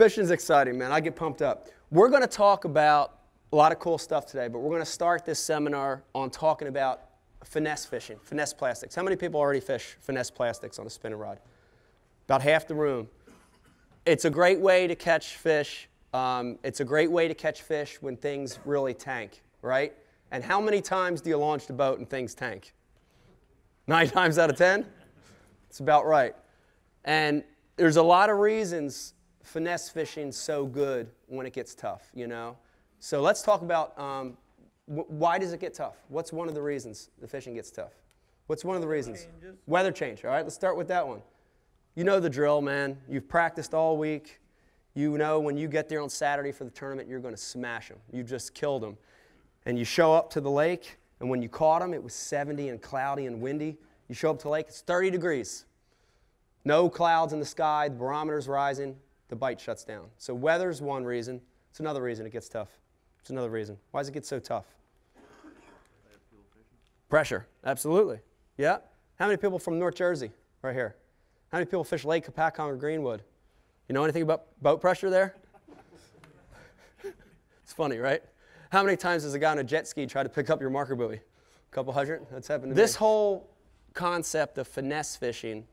Fishing's exciting, man. I get pumped up. We're going to talk about a lot of cool stuff today, but we're going to start this seminar on talking about finesse fishing, finesse plastics. How many people already fish finesse plastics on a spinning rod? About half the room. It's a great way to catch fish. It's a great way to catch fish when things really tank, right? And how many times do you launch the boat and things tank? 9 times out of 10? It's about right. And there's a lot of reasons finesse fishing's so good when it gets tough, you know? So let's talk about why does it get tough? What's one of the reasons the fishing gets tough? What's one of the reasons? Weather change. All right, let's start with that one. You know the drill, man. You've practiced all week. You know when you get there on Saturday for the tournament, you're going to smash them. You just killed them. And you show up to the lake, and when you caught them, it was 70 and cloudy and windy. You show up to the lake, it's 30 degrees. No clouds in the sky, the barometer's rising, the bite shuts down. So weather's one reason. It's another reason it gets tough. It's another reason. Why does it get so tough? Pressure, absolutely. Yeah. How many people from North Jersey, right here? How many people fish Lake Capacon or Greenwood? You know anything about boat pressure there? It's funny, right? How many times does a guy on a jet ski try to pick up your marker buoy? A couple hundred? That's happened to me. This whole concept of finesse fishing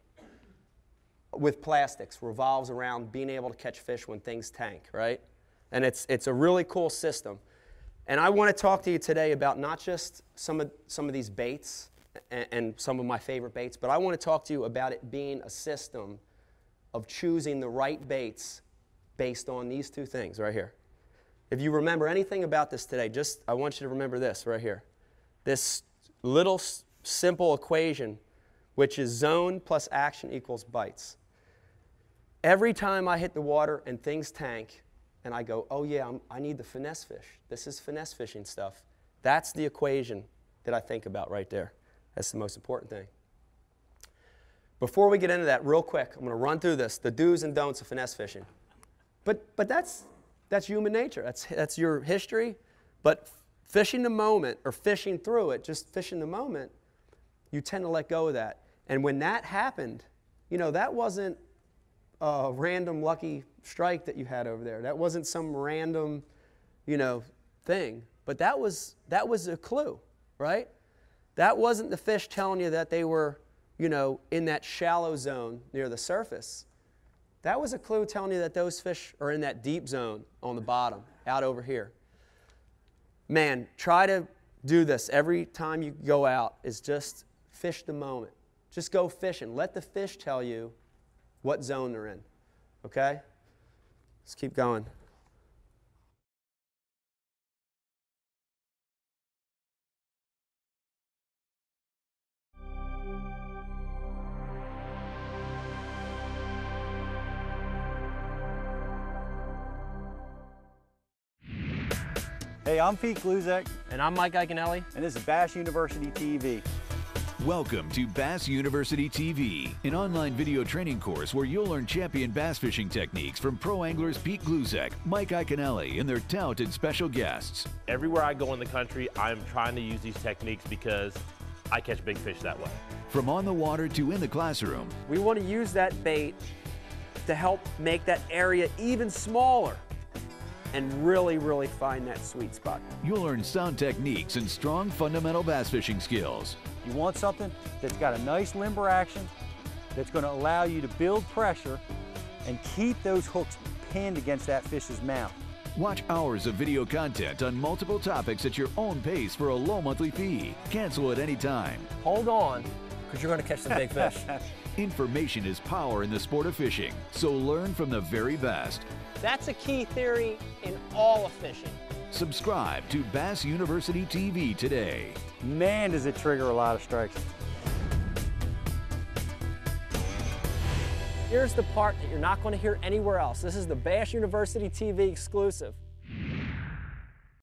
with plastics revolves around being able to catch fish when things tank, right? And it's a really cool system. And I want to talk to you today about not just some of these baits and some of my favorite baits, but I want to talk to you about it being a system of choosing the right baits based on these two things right here. If you remember anything about this today, I want you to remember this right here. This little simple equation, which is zone plus action equals bites. Every time I hit the water and things tank, and I go, oh yeah, I need the finesse fish. This is finesse fishing stuff. That's the equation that I think about right there. That's the most important thing. Before we get into that, real quick, I'm going to run through this, the do's and don'ts of finesse fishing. But that's human nature. That's your history. But fishing the moment, or fishing through it, just fishing the moment, you tend to let go of that. And when that happened, you know, that wasn't a random lucky strike that you had over there. That wasn't some random, you know, thing. But that was a clue, right? That wasn't the fish telling you that they were, you know, in that shallow zone near the surface. That was a clue telling you that those fish are in that deep zone on the bottom, out over here. Man, try to do this every time you go out, is just fish the moment. Just go fishing. Let the fish tell you what zone they're in, okay? Let's keep going. Hey, I'm Pete Gluzek. And I'm Mike Iaconelli. And this is Bass University TV. Welcome to Bass University TV, an online video training course where you'll learn champion bass fishing techniques from pro anglers Pete Gluzek, Mike Iaconelli, and their talented special guests. Everywhere I go in the country, I'm trying to use these techniques because I catch big fish that way. From on the water to in the classroom. We want to use that bait to help make that area even smaller and really, really find that sweet spot. You'll learn sound techniques and strong fundamental bass fishing skills. You want something that's got a nice limber action, that's going to allow you to build pressure and keep those hooks pinned against that fish's mouth. Watch hours of video content on multiple topics at your own pace for a low monthly fee. Cancel at any time. Hold on, because you're going to catch some big fish. Information is power in the sport of fishing, so learn from the very best. That's a key theory in all of fishing. Subscribe to Bass University TV today. Man, does it trigger a lot of strikes. Here's the part that you're not going to hear anywhere else. This is the Bass University TV exclusive.